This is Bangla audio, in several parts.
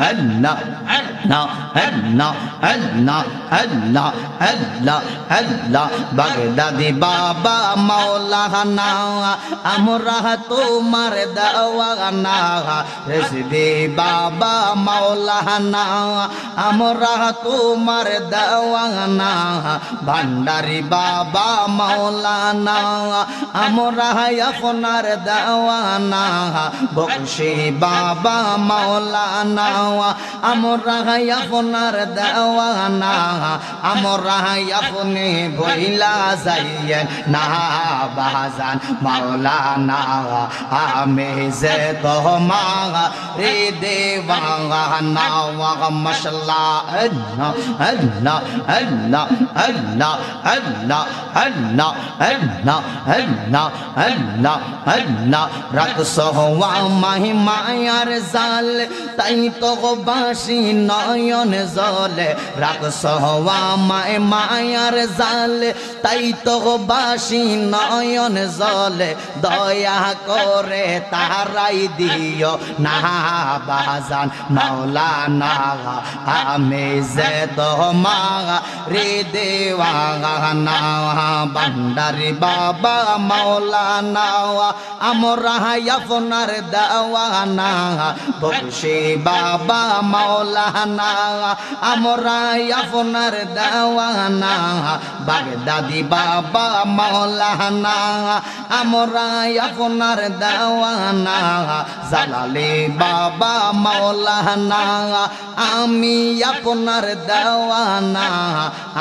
Allah Allah Allah Allah Allah Allah Allah বাগদাদি বাবা মাওলানা আমরা তোমার দেওয়ানা রেসিদি বাবা মাওলানা আমরা তোমার দেওয়ানা ভান্ডারি বাবা মাওলানা আমরা আপনার দেওয়ানা বকশি বাবা মাওলানা আমরা আপনার দেওয়ানা আমরা আপনি বইলা যাইয়েন না বাজান মাওলানা আমি যে তোমার দেওয়ানা মাশাআল্লাহ আল্লাহ আল্লাহ আল্লাহ আল্লাহ আল্লাহ আল্লাহ আল্লাহ আল্লাহ আল্লাহ আল্লাহ রাখছো আমায় মায়ার জাল তাই তো বাসি নয়ন জলে রাখছো আমায় মায়ার জাল তাই তো বাসি নয়ন জলে দয়া করে তারাই দিও না বাজান মাওলানা আমি যে তোমার দেওয়ানা ভান্ডারি বাবা মাওলানা আমরা আপনার দেওয়ানা বকশি বাবা মাওলানা আমরা আপনার দেওয়ানা বাগদাদি বাবা মাওলানা আমরা আপনার দেওয়ানা জালালি বাবা মাওলানা আমি আপনার দেওয়ানা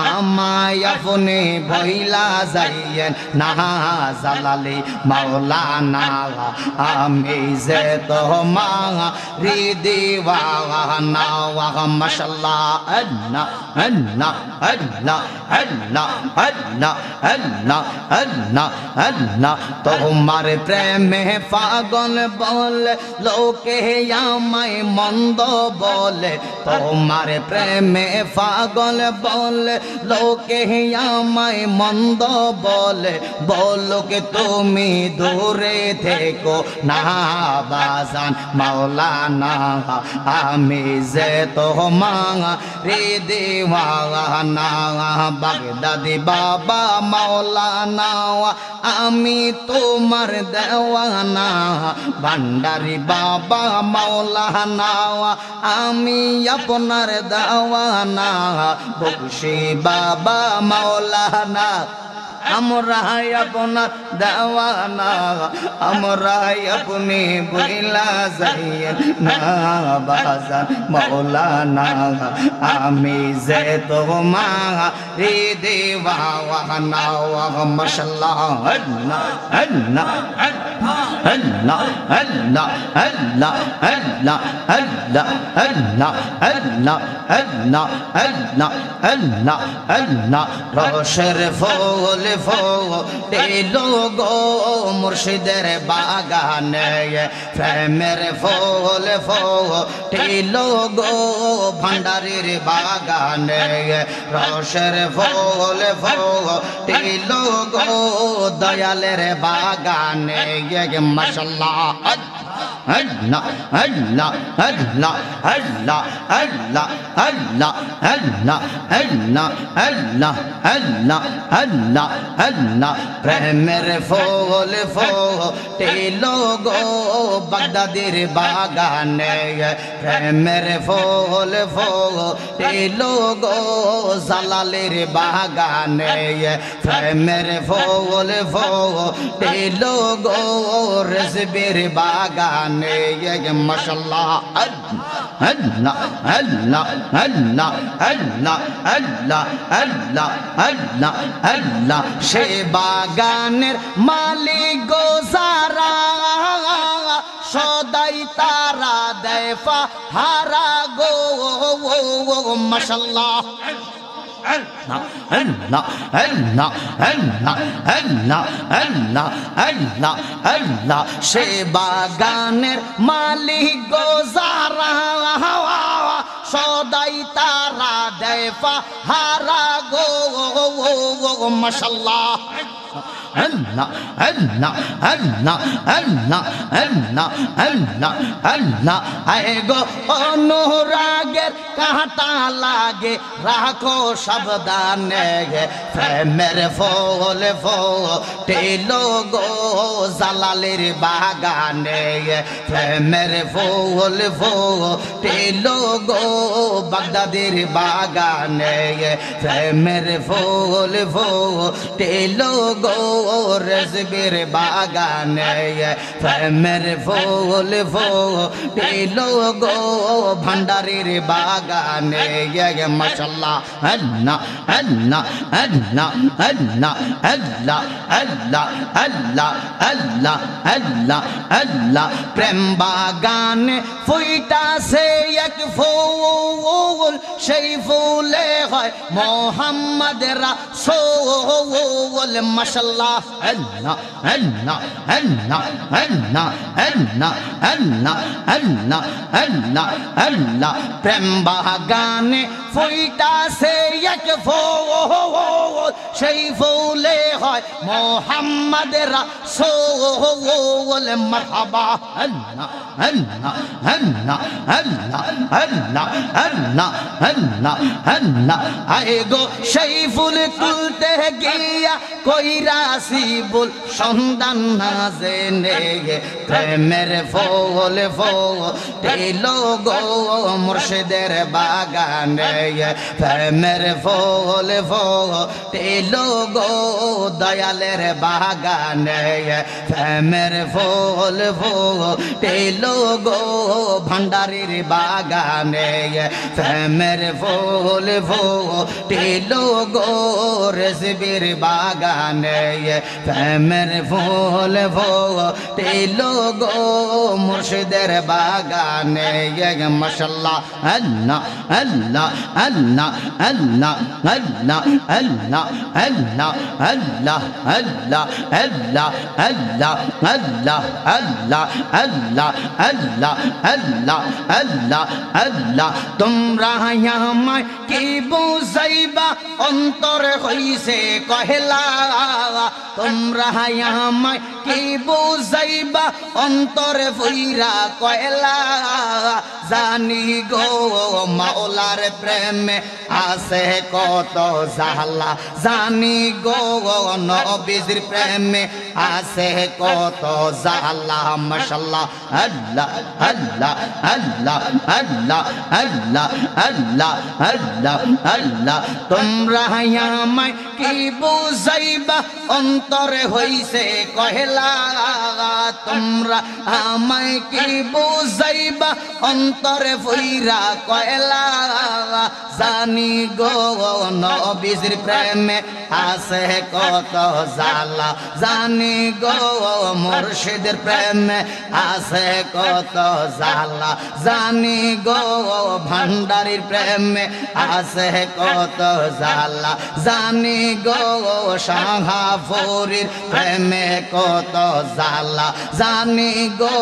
আমায় আপনি ভইলা যাইয়েন না জালালি মাওলানা আমি যে তোমার দেওয়ানা মাশাআল্লাহ আল্লাহ আল্লাহ আল্লাহ আল্লাহ আল্লাহ আল্লাহ আল্লাহ আল্লাহ তোমার প্রেমে পাগল বলে লোকে আমায় মন্দ বলে তোমার প্রেমে পাগল বলে লোকে আমায় মন্দ বলে বলো কে তুমি দূরে থেকো না বাজান মাওলানা আমি যে তোমার দেওয়ানা বাগদাদি বাবা মাওলানা আমি তোমার দেওয়ানা ভান্ডারি বাবা মাওলানা আমি আপনার দেওয়ানা বকশি বাবা মাওলানা আমরা আপনার দেওয়ানা আমরা আপনি বইলা যাইয়েন না বাজান মাওলানা আমি যে তোমার দেওয়ানা মাশাআল্লাহ আল্লাহ আল্লাহ আল্লাহ আল্লাহ আল্লাহ আল্লাহ আল্লাহ আল্লাহ আল্লাহ আল্লাহ আল্লাহ আল্লাহ আল্লাহ রশের ফুল ফুটেলো গো মুর্শিদের বাগানে প্রেমের ফুল ফুটেলো গো ভান্ডারির বাগানে রসের ফুল ফুটেলো গো দয়ালের বাগানে মাশাআল্লাহ আল্লাহ আল্লাহ আল্লাহ আল্লাহ আল্লাহ আল্লাহ আল্লাহ আল্লাহ আল্লাহ আল্লাহ আল্লাহ আল্লাহ প্রেমের ফুল ফুটেলো গো বাগদাদের বাগানে প্রেমের ফুল ফুটেলো গো জালালের বাগানে প্রেমের ফুল ফুটেলো গো রেজবের বাগানে মাশাআল্লাহ আল্লাহ আল্লাহ আল্লাহ আল্লাহ আল্লাহ আল্লাহ আল্লাহ আল্লাহ সে বাগানের মালিক গো যারা সদাই তারা দেয় পাহারা গো মাশাআল্লাহ Allah Allah Allah Allah Allah Allah Allah Allah সে বাগানের মালিক গো যারা সদাই তারা দেয় পাহারা গো মাশাআল্লাহ আল্লাহ আল্লাহ আল্লাহ আল্লাহ আল্লাহ আল্লাহ আল্লাহ আয় গো অনুরাগের কাঁটা লাগে রাখো সাবধানে প্রেমের ফুল ফুটেলো গো জালালের বাগানে প্রেমের ফুল ফুটেলো গো বাগদাদের বাগানে প্রেমের ফুল ফুটেলো গো রেজবির বাগানে প্রেমের ফুল ফুটেলো গো ভান্ডারির বাগানে মাশাআল্লাহ আল্লাহ আল্লাহ আল্লাহ আল্লাহ আল্লাহ আল্লাহ আল্লাহ আল্লাহ আল্লাহ আল্লাহ প্রেম বাগানে ফুইতাছে এক ফুল সেই ফুলে হয় মোহাম্মদ রাসূল মাশাআল্লাহ আল্লাহ আল্লাহ আল্লাহ আল্লাহ আল্লাহ আল্লাহ আল্লাহ আল্লাহ আল্লাহ প্রেম বাগানে ফুইতাছে এক ফুল সেই ফুলে হয় মোহাম্মদ রাসূল মারহাবা আল্লাহ আল্লাহ আল্লাহ আল্লাহ আল্লাহ আল্লাহ আল্লাহ আল্লাহ আয় গো সেই ফুল তুলতে গিয়া কইরাছি বল সন্ধান না জেনে প্রেমের ফুল ফুটেলো গো মুর্শিদের বাগানে প্রেমের ফুল ফুটেলো গো দয়ালের বাগানে প্রেমের ফুল ফুটেলো গো ভান্ডারির বাগানে প্রেমের ফুল ফুটেলো গো রেজবির বাগানে প্রেমের ফুল ফুটেলো গো মুর্শিদের বাগানে মাশাআল্লাহ আল্লাহ আল্লাহ আল্লাহ আল্লাহ আল্লাহ আল্লাহ আল্লাহ আল্লাহ আল্লাহ আল্লাহ আল্লাহ আল্লাহ আল্লাহ আল্লাহ আল্লাহ আল্লাহ আল্লাহ আল্লাহ তোমরা আমায় কি বুঝাইবা অন্তর হইছে কহেলা তোমরা আমায় কি বুঝাইবা অন্তর ফইরা কয়লা জানি গো মাওলার প্রেমে আছে কত জালা জানি গো নবীর প্রেমে আছে কত জালা মাশাআল্লাহ আল্লাহ আল্লাহ আল্লাহ আল্লাহ আল্লাহ আল্লাহ আল্লাহ আল্লাহ তোমরা আমায় কি বুঝাইবা অন্তরে হইছে কহেলা তোমরা আমায় কি বুঝাইবা অন্তরে ফইরা কয়লা জানি গো নবীর প্রেমে আছে কত জালা জানি গো মুর্শিদের প্রেমে আছে কত জালা জানি গো ভান্ডারির প্রেমে আছে কত জালা জানি গো শাহাফুরির প্রেমে কত জালা জানি গো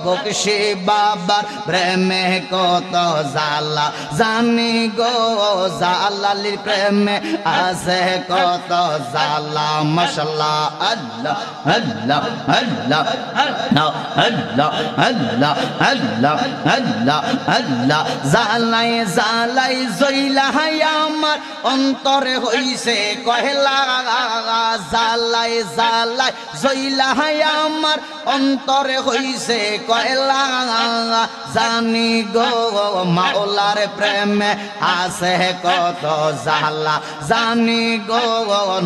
বকশি বাবার প্রেমে কত জালা জানি গো জালালির প্রেমে আছে কত জালা মাশাআল্লাহ আল্লাহ আল্লাহ আল্লাহ আল্লাহ আল্লাহ আল্লাহ আল্লাহ আল্লাহ আল্লাহ জালাই জালাই জইলা আমার অন্তরে হইছে কহেলা জালাই জালাই জইলা আমার অন্তরে হইছে কয়লা জানি গো মাওলার প্রেমে আছে কত জালা জানি গো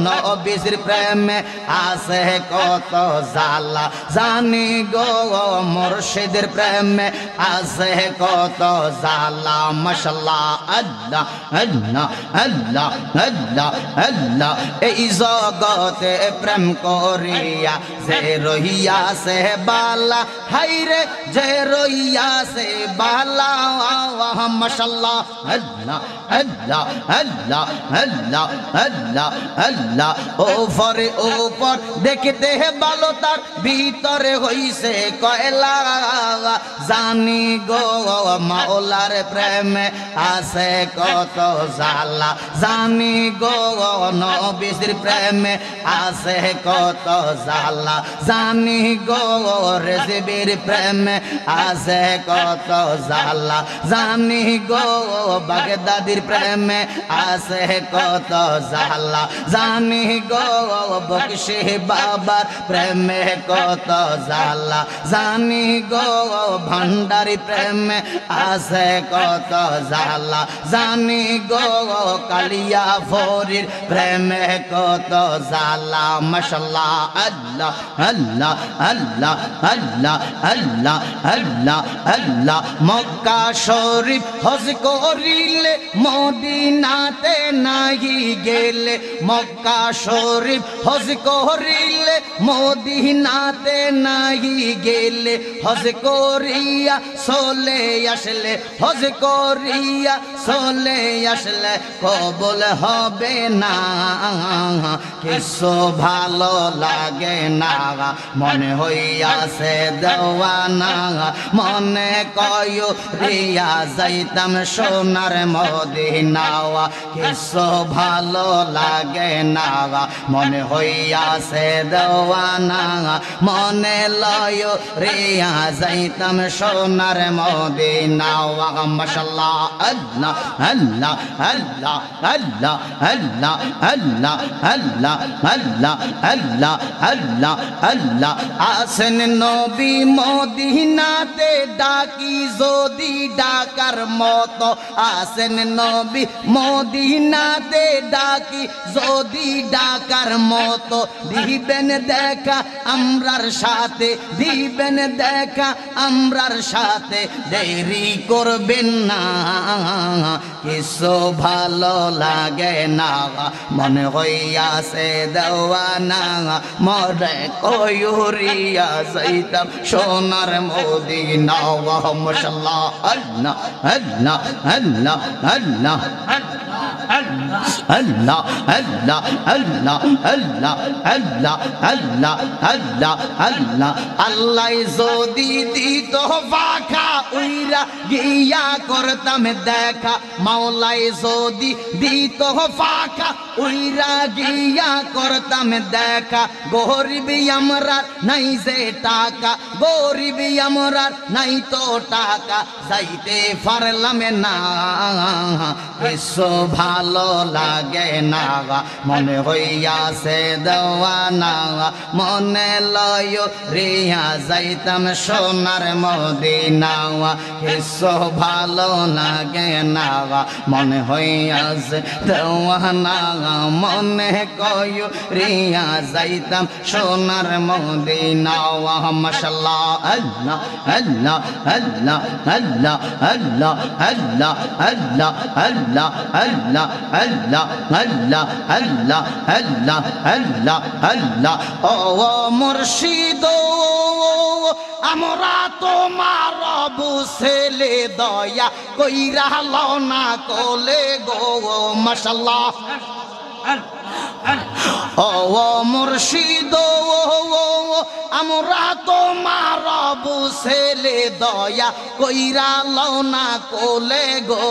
নবীর প্রেমে আছে কত জালা জানি গো মুর্শিদের প্রেমে আছে কত জালা মাশাআল্লাহ আল্লাহ আল্লাহ আল্লাহ আল্লাহ আল্লাহ এই জগতে প্রেম করিয়া যে রহিয়া সে বালা হাইরে যে রহিয়া সে বালা মাশাআল্লাহ আল্লাহ আল্লাহ আল্লাহ আল্লাহ আল্লাহ আল্লাহ ওপরে ওপর দেখতে ভালো তার ভিতরে হইছে কয়লা জানি গো মাওলার প্রেমে আছে কত জালা জানি গো নবীর প্রেমে আছে আছে কত জ্বালা জানি গো রেজবির প্রেমে আছে কত জ্বালা জানি গো বাগদাদির প্রেমে আছে কত জ্বালা জানি গো বকশি বাবার প্রেমে কত জ্বালা জানি গো ভান্ডারি প্রেমে আছে কত জ্বালা জানি গো কালিয়া ফরির প্রেমে কত জ্বালা মাশাআল্লাহ আল্লাহ আল্লাহ আল্লাহ আল্লাহ আল্লাহ আল্লাহ আল্লাহ মক্কা শরীফ হজ করিলে মদিনাতে নাহি গেলে মক্কা শরীফ হজ করিলে মদিনাতে নাহি গেলে হজ করিয়া চলে আসলে হজ করিয়া চলে আসলে কবুল হবে না কিছু ভালো লাগে না মনে হইয়াছে দেওয়ানা মনে কয় রিয়া যাইতাম সোনার মদিনাওয়া কিছু ভালো লাগে না মনে হইয়াছে দেওয়ানা মনে লয় রিয়া যাইতাম সোনার মদিনাওয়া মাশাআল্লাহ আল্লাহ আল্লাহ আল্লাহ আল্লাহ আল্লাহ আল্লাহ আল্লাহ আল্লাহ আল্লাহ আল্লাহ আল্লাহ আসেন নবী মদিনাতে ডাকি যদি ডাকার মতো আসেন নবী মদিনাতে ডাকি যদি ডাকার মতো দিবেন দেখা আমরার সাথে দিবেন দেখা আমরার সাথে দেরি করবেন না কিছু ভালো লাগে না মনে হইয়াছে দেওয়ানা মরে কয়ুরিয়া যাইতাম সোনার মদিনা মাশাআল্লাহ আল্লাহ আল্লাহ আল্লাহ আল্লাহ আল্লাহ আল্লাহ আল্লাহ আল্লাহ আল্লাহ আল্লাহ আল্লাহ আল্লাহ আল্লাহ যদি দিত ফাঁকা উইরা গিয়া করতাম দেখা মাওলাই যদি দিত ফাঁকা উইরা গিয়া করতাম দেখা গরিবি আমরার নাই যে টাকা গরিবি আমরার নাই তো টাকা যাইতে পারলাম না কিছু ভালো লাগে না মনে হইয়াছে দেওয়ানা মনে লয় রিয়া যাইতাম সোনার মদিনা কিছু ভালো লাগে না মনে হইয়াছে দেওয়ানা মনে কয় রিয়া যাইতাম সোনার মদিনা মাশাআল্লাহ আল্লাহ আল্লাহ আল্লাহ আল্লাহ আল্লাহ আল্লাহ আল্লাহ আল্লাহ আল্লাহ আল্লাহ আল্লাহ আল্লাহ আল্লাহ আল্লাহ আল্লাহ ও মুর্শিদ আমরা তোমার বুঝলে দয়া কইরা লও না কোলে গো মাশাআল্লাহ ও মুর্শিদ আমরা তোমার বুঝলে দয়া কইরা লও না কোলে গো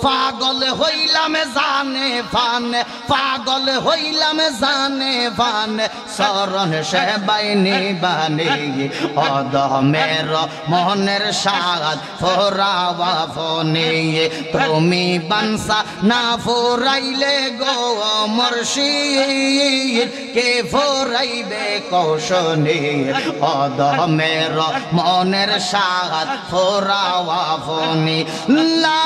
পাগল হইলাম জানে ফানে পাগল হইলাম জানে ফানে শরণ সেবাই নিবানি অদমের মনের সাদ ফোরাওয়া ফোনে তুমি বানসা না ফোরাইলে গো মুর্শিদ কে ফোরাইবে কৌশনে অদমের মনের সাদ ফোরাওয়া ফোনে লা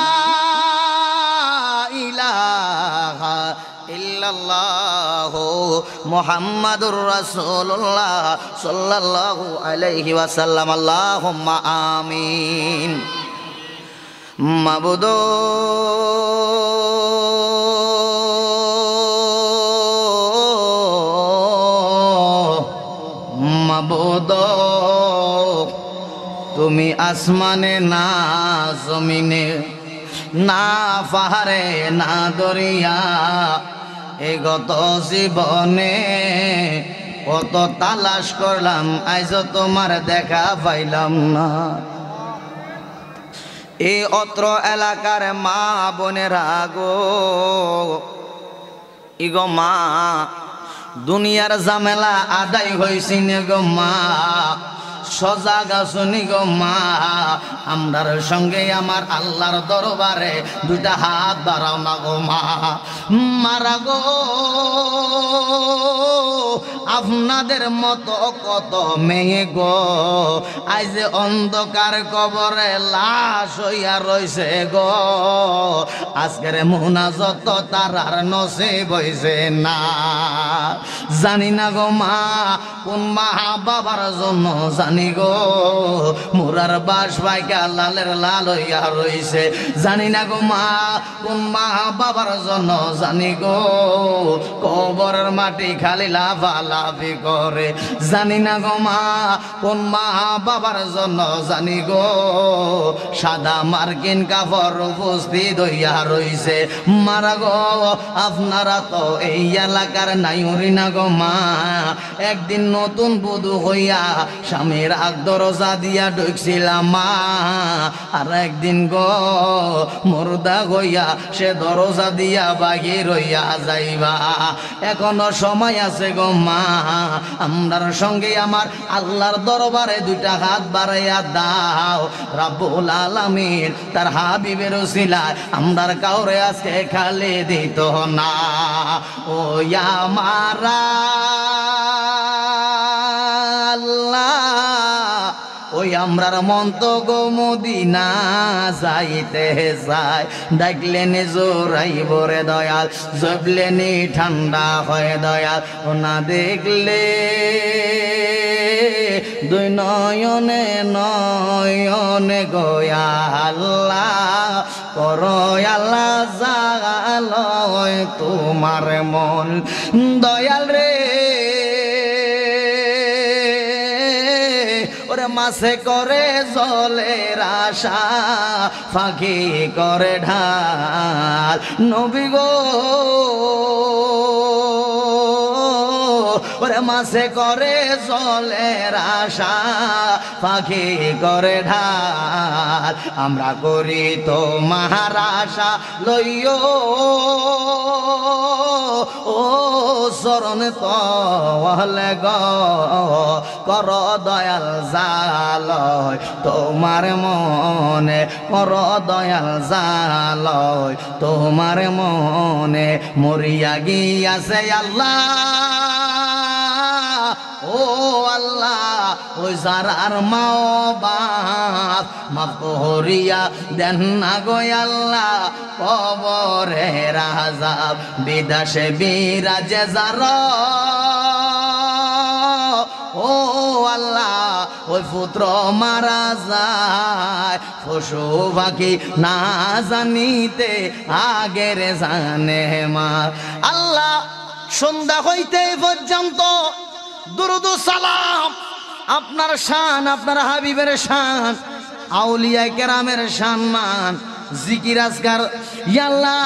ইলাহা ইল্লাল্লাহু মুহাম্মাদুর রাসূলুল্লাহ সাল্লাল্লাহু আলাইহি ওয়াসাল্লাম আল্লাহুম্মা আমিন মাবুদ মাবুদ তুমি আসমানে না জমিনে না পাহাড়ে না দরিয়া এ গত জীবনে কত তালাশ করলাম আজ তোমার দেখা পাইলাম না এই অত্র এলাকার মা বোনেরা গো ইগো মা দুনিয়ার ঝামেলা আদায় হইছিনে গো মা সজাগ আসুনি গো মা আমরার সঙ্গে আমার আল্লাহর দরবারে দুইটা হাত বাড়াও না গো মা মারা গো আপনাদের মতো কত মেয়ে গো আজ অন্ধকার কবরে লাশ হইয়া রইছে গো আজকের মুনাজাত তারার নসিব হইছে না জানি না গো মা কোন মা বাবার জন্য জানি গো মুরার বাস ভাইকা লালের লাল হইয়া রইছে জানি না গো মা কোন মা বাবার জন্য জানি গো কবরের মাটি খালি লাফালাফি করে জানি না গো মা কোন মা বাবার জন্য জানি গো সাদা মার্কিন কাপড় উপস্থিত হইয়া রইছে মারা গো আপনারা তো এই এলাকার নাই হরি না গো মা একদিন নতুন বধূ হইয়া স্বামীর আগ দরজা দিয়া ঢুকছিলাম মা আর একদিন গো মুর্দা হইয়া সে দরজা দিয়া বাহির হইয়া যাইবা এখনো সময় আছে গো মা আমরার সঙ্গে আমার আল্লাহর দরবারে দুইটা হাত বাড়াইয়া দাও রাব্বুল আলামিন তার হাবিবের উসিলায় আমরার কাউরে আজকে খালি দিত না ও আমারা ওই আমরার মন তো গো মদিনা যাইতে যায় ডাকলেন জোরাইব রে দয়াল জবলেনি ঠান্ডা হয় দয়াল ও না দেখলে দুই নয়নে নয়নে গোয়া আল্লাহ করো আল্লাহ জাগালয় তোমার মন দয়াল রে মাসে করে জলের আশা ফাঁকি করে ঢাল নবী গো ওরে মাসে করে জলের আশা ফাঁকি করে ঢাল আমরা করি তো মহারাশা লইও ও শরণ তলে গো কর দয়াল জালয় তোমার মনে কর দয়াল জালয় তোমার মনে মরিয়া গিয়াছে আল্লাহ ও আল্লাহ ওই যারার মাও বাপ মাফ করিয়া দেন না গো আল্লাহ কবরে রাজাব বিদেশে বিরাজে যারা ও আল্লাহ ওই পুত্র মারা যায় পশু পাখি না জানিতে আগের জানে মা আল্লাহ সন্ধ্যা হইতে পর্যন্ত দুরুদ সালাম আপনার শান আপনার হাবিবের শান আউলিয়া কেরামের সম্মান জিকির আজকার আল্লাহ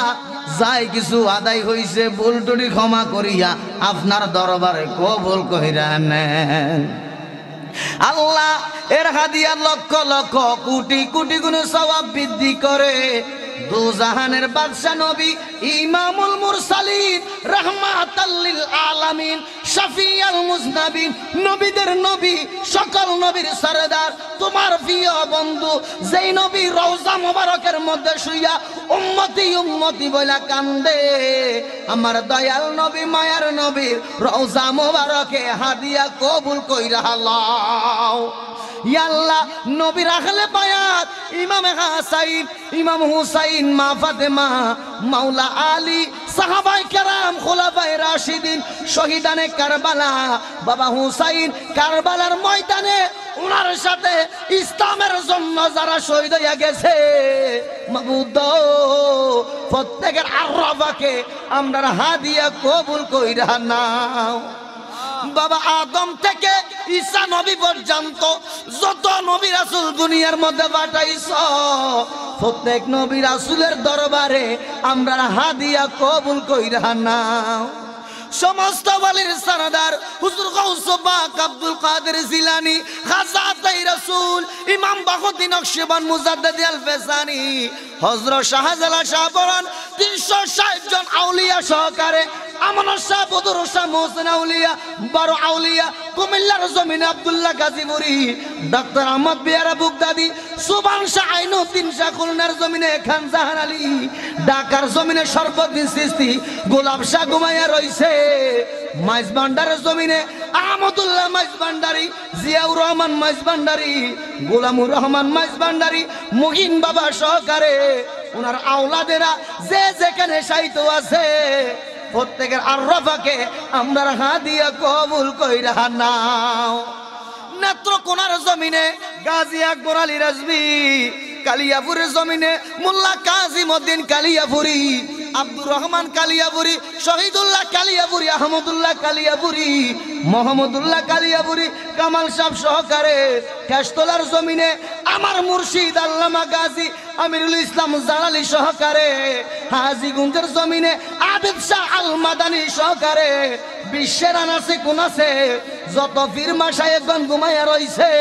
যাই কিছু আদায় হইছে ভুল টুটি ক্ষমা করিয়া আপনার দরবারে কবুল কইরা নেন আল্লাহ এর হাদিয়া লক্ষ লক্ষ কোটি কোটি গুণে সওয়াব বৃদ্ধি করে দু জাহানের বাদশা নবী ইমামুল মুরসালিন রাহমাতাল লিল আলামিন শাফিউল মুজনাবিন নবীদের নবী সকল নবীর সরদার তোমার প্রিয় বন্ধু যেই নবী রওজা মোবারকের মধ্যে শুইয়া উম্মতি উম্মতি বইলা কান্দে আমার দয়াল নবী মায়ার নবীর রওজা মোবারকে হাদিয়া কবুল কইরা লও ইয়া আল্লাহ নবীর আহলে বায়াত ইমাম হাসান ইমাম হুসাইন মা ফাতেমা মাওলা আলী সাহাবায়ে কেরাম খোলাফায়ে রাশিদিন শহীদানে কারবালা বাবা হুসাইন কারবালার ময়দানে ওনার সাথে ইসলামের জন্য যারা শহীদ হয়ে গেছে মাবুদ প্রত্যেকের আরবাকে আমরা হাদিয়া কবুল কইরা নাও বাবা আদম থেকে ঈসা নবী পর্যন্ত যত নবী রাসূল দুনিয়ার মধ্যে পাঠাইছো প্রত্যেক নবী রাসূলের দরবারে আমরা হাদিয়া কবুল কইরা নাও সমস্ত ওয়ালির সরদার হুজুর গাউস পাক আব্দুল কাদের জিলানী খাজাতে রাসূল ইমাম বাখতি নকশবন্দ মুজাদ্দিদ আল ফেসানি হযরত শাহজালাল শাহ বরান 360 জন আউলিয়া সহকারে আমানত শাহ, বদর শাহ, মোহসেন আউলিয়া, বড় আউলিয়া, কুমিল্লার জমিনে আব্দুল্লাহ গাজীপুরি, ডক্টর আহমদ বিয়ারা বুগদাদি, সুবহান শাহ, আইনুদ্দিন শাহ, খুলনার জমিনে খান জাহান আলী, ঢাকার জমিনে শরফুদ্দিন চিশতি, গোলাপ শাহ ঘুমাইয়া রইছে, মাইজ ভান্ডারের জমিনে আহমদুল্লাহ মাইজ ভান্ডারি, জিয়াউর রহমান মাইজ ভান্ডারি, গোলামুর রহমান মাইজ ভান্ডারি, মুহিন বাবা সহকারে ওনার আওলাদেরা যে যেখানে সাহিত্য আছে প্রত্যেকের আরফাকে আমরা হাদিয়া কবুল কইরা নাও। নেত্রকোনার জমিনে গাজী আকবর আলী রাজবি, কালিয়াপুরের জমিনে মোল্লা কাজিমউদ্দিন কালিয়াপুরি, আব্দুর রহমান কালিয়াপুরি, শহীদুল্লাহ কালিয়াপুরি, আহমদুল্লাহ কালিয়াপুরি, মোহাম্মদুল্লাহ কালিয়াপুরি, কামাল সাহেব সহকারে কেশতলার জমিনে আমার মুর্শিদ আল্লামা গাজী আমিরুল ইসলাম জালালি সহকারে, হাজীগঞ্জের জমিনে আবিদ শাহ আল মাদানী সহকারে, বিশ্বের আনাসে কোনাসে যত পীর মাশায়েখগণ ঘুমাইয়া রইছে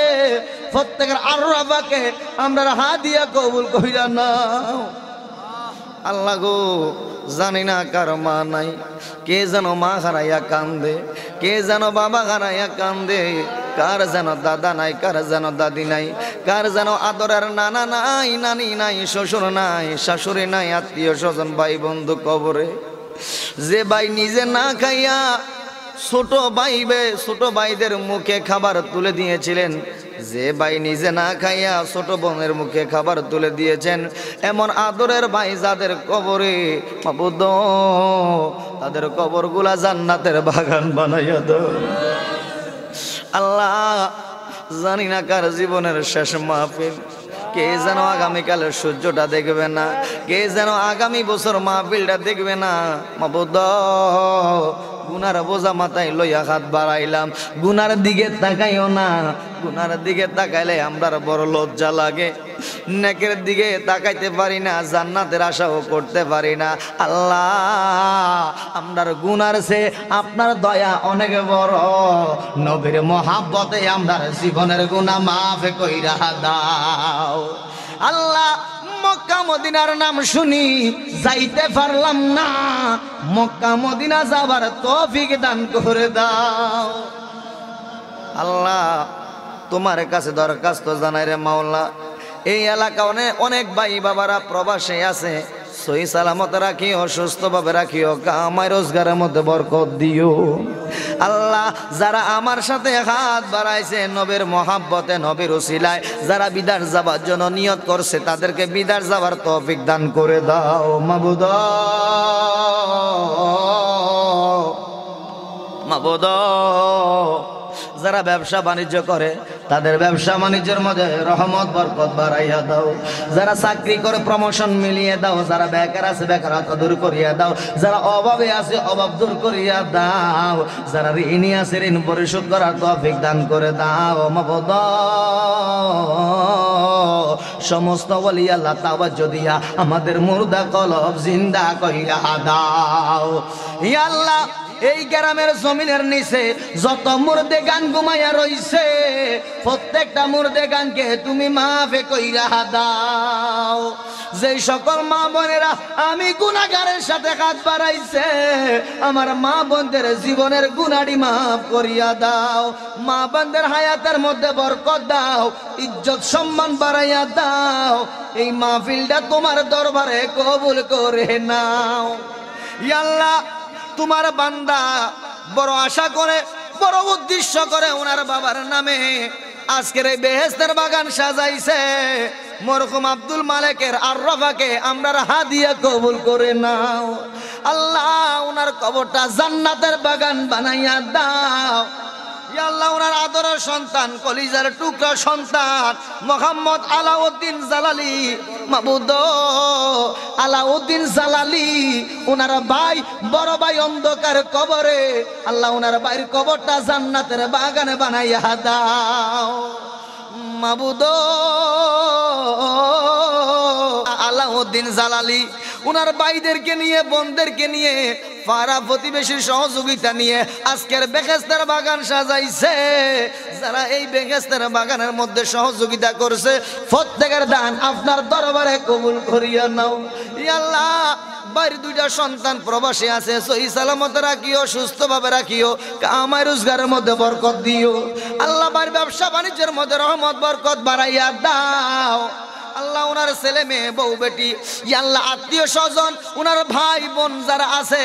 প্রত্যেকের আরফাকে আমরা হাদিয়া কবুল কইরা নাও। আল্লাহ গো, জানি না কার মা নাই, কে যেন মা হারাইয়া কান্দে, কে যেন বাবা হারাইয়া কান্দে, কার যেন দাদা নাই, কার যেন দাদি নাই, কার যেন আদরের নানা নাই, নানি নাই, শ্বশুর নাই, শাশুড়ি নাই, আত্মীয় স্বজন ভাই বন্ধু কবরে। যে ভাই নিজে না খাইয়া ছোট ভাইদের মুখে খাবার তুলে দিয়েছিলেন, যে ভাই নিজে না খাইয়া ছোট বোনের মুখে খাবার তুলে দিয়েছেন, এমন আদরের ভাই যাদের কবরে মাবুদ তাদের কবরগুলা জান্নাতের বাগান বানাইয়া দাও। আল্লাহ, জানি না কার জীবনের শেষ মাহফিল, কে যেন আগামীকালের সূর্যটা দেখবে না, কে যেন আগামী বছর মাহফিলটা দেখবে না। মাবুদ, গুনার বোঝা মাথায় লইয়া হাত বাড়াইলাম, গুনার দিকে তাকাইও না, গুনার দিকে তাকাইলে আমরার বড় লজ্জা লাগে, নেকের দিকে তাকাইতে পারি না, জান্নাতের আশাও করতে পারি না। আল্লাহ, আমরার গুনার সে আপনার দয়া অনেক বড়, নবীর মহাব্বতে আমরার জীবনের গুনাহ মাফ কইরা দাও। আল্লাহ, মক্কা মদিনার নাম শুনি যাইতে পারলাম না, মক্কা মদিনা যাবার তৌফিক দান করে দাও। আল্লাহ, তোমার কাছে দরখাস্ত জানাই রে মাওলা, এই এলাকা অনেক ভাই বাবারা প্রবাসে আছে, সহি সালামত রাখিও, সুস্থভাবে রাখিও, কামাই রোজগারের মধ্যে বরকত দিও। আল্লাহ, যারা আমার সাথে হাত বাড়াইছে নবীর মহাব্বতে, নবীর উসিলায় যারা বিদার যাবার জন্য নিয়ত করছে, তাদেরকে বিদার যাবার তৌফিক দান করে দাও। মাবুদ, মাবুদ, যারা ব্যবসা বাণিজ্য করে তাদের ব্যবসা বাণিজ্যের মধ্যে রহমত বরকত বাড়াইয়া দাও। যারা চাকরি করে প্রমোশন মিলিয়ে দাও, যারা বেকার আছে বেকারত্ব দূর করিয়া দাও, যারা অভাবে আছে অভাব দূর করিয়া দাও, যারা ঋণী আছে ঋণ পরিশোধ করার তৌফিক দান করে দাও। মাবুদ, সমস্ত ওলি আল্লাহ তাওয়াজ্জুহ দিয়া আমাদের মুর্দা কলব জিন্দা কইরা দাও। ইয়া আল্লাহ, এই গ্রামের জমিনের নিচে যত মুর্দে গান ঘুমাইয়া রইছে প্রত্যেকটা মুর্দে গানকে তুমি মাফে কইরা দাও। যে সকল মা বোনেরা আমি গুনাহগারের সাথে হাত বাড়াইছে, আমার মা বোনদের জীবনের গুনাহটি মাফ করিয়া দাও। মা বোনদের হায়াতের মধ্যে বরকত দাও, ইজ্জত সম্মান বাড়াইয়া দাও। এই মাহফিলটা তোমার দরবারে কবুল করে নাও। ইয়া আল্লাহ, তোমার বান্দা বড় আশা করে, বড় উদ্দেশ্য করে ওনার বাবার নামে আজকের এই বেহেশতের বাগান সাজাইছে। মরহুম আব্দুল মালেকের আরফাকে আমরা হাদিয়া কবুল করে নাও। আল্লাহ, ওনার কবরটা জান্নাতের বাগান বানাইয়া দাও। ইয়া আল্লাহ, ওনার আদরের সন্তান, কলিজার টুকরা সন্তান মোহাম্মদ আলাউদ্দিন জালালি, মাবুদ আলাউদ্দিন জালালি, ওনার ভাই, বড় ভাই অন্ধকার কবরে, আল্লাহ ওনার ভাইয়ের কবরটা জান্নাতের বাগানে বানাইয়া দাও। মাবুদ আলাউদ্দিন জালালি ওনার ভাইদেরকে নিয়ে, বোনদেরকে নিয়ে, পাড়া প্রতিবেশীর সহযোগিতা নিয়ে আজকের বেহেশতের বাগান সাজাইছে। যারা এই বেহেশতের বাগানের মধ্যে সহযোগিতা করছে প্রত্যেকের দান আপনার দরবারে কবুল করিয়া নাও। ইয়া আল্লাহ, বাড়ি দুইটা সন্তান প্রবাসী আছে, সহি সালামত রাখিও, সুস্থভাবে রাখিও, কামাই রোজগারের মধ্যে বরকত দিও আল্লাহ। বাড়ির ব্যবসা বাণিজ্যের মধ্যে রহমত বরকত বাড়াইয়া দাও আল্লাহ। ওনার ছেলে মেয়ে বউ বেটি আল্লাহ, আত্মীয় স্বজন, ওনার ভাই বোন যারা আছে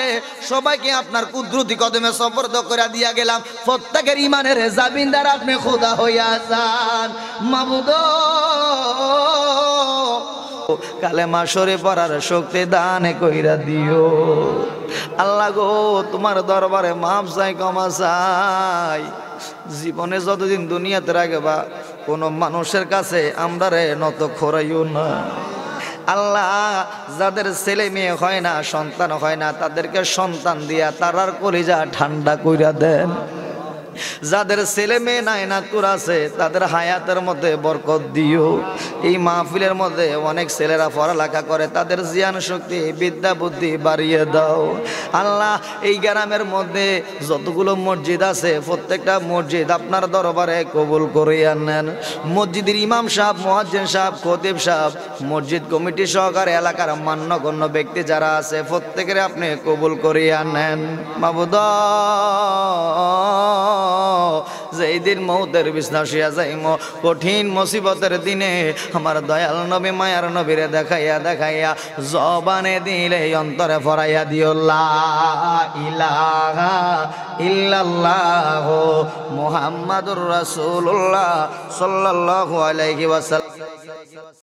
সবাইকে আপনার কুদরতি কদমে সুপর্দ করে দিয়া গেলাম। প্রত্যেকের ইমানের জামিনদার আপনি খোদা হইয়া যান মাবুদ। কালেমা শরীফ পড়ার শক্তি দান কইরা দিও আল্লাহ গো। তোমার দরবারে মাপ চাই, ক্ষমা চাই। জীবনে যতদিন দুনিয়াতে রাখবা কোনো মানুষের কাছে আমরা রে নত খরাইও না আল্লাহ। যাদের ছেলে মেয়ে হয় না, সন্তান হয় না, তাদেরকে সন্তান দিয়া তারার কলিজা ঠান্ডা কইরা দেন। যাদের ছেলে মেয়ে নাই না তোর আছে, তাদের হায়াতের মধ্যে বরকত দিও। এই মাহফিলের মধ্যে অনেক ছেলেরা পড়ালেখা করে, তাদের জ্ঞান শক্তি বিদ্যা বুদ্ধি বাড়িয়ে দাও আল্লাহ। এই গ্রামের মধ্যে যতগুলো মসজিদ আছে প্রত্যেকটা মসজিদ আপনার দরবারে কবুল করিয়া নেন। মসজিদের ইমাম সাহেব, মুয়াজ্জিন সাহেব, খতিব সাহেব, মসজিদ কমিটি সহকারে এলাকার মান্যগণ্য ব্যক্তি যারা আছে প্রত্যেকের আপনি কবুল করিয়া নেন মাবুদ। যেই দিন মৌতের বিছনা শুইয়া যাইমো, কঠিন মুসিবতের দিনে আমার দয়াল নবী মায়ার নবীরে দেখাইয়া দেখাইয়া জবানে দিলে অন্তরে ফরাইয়া দিও লা ইলাহা ইল্লাল্লাহ মুহাম্মাদুর রাসূলুল্লাহ সাল্লাল্লাহু আলাইহি ওয়াসাল্লাম।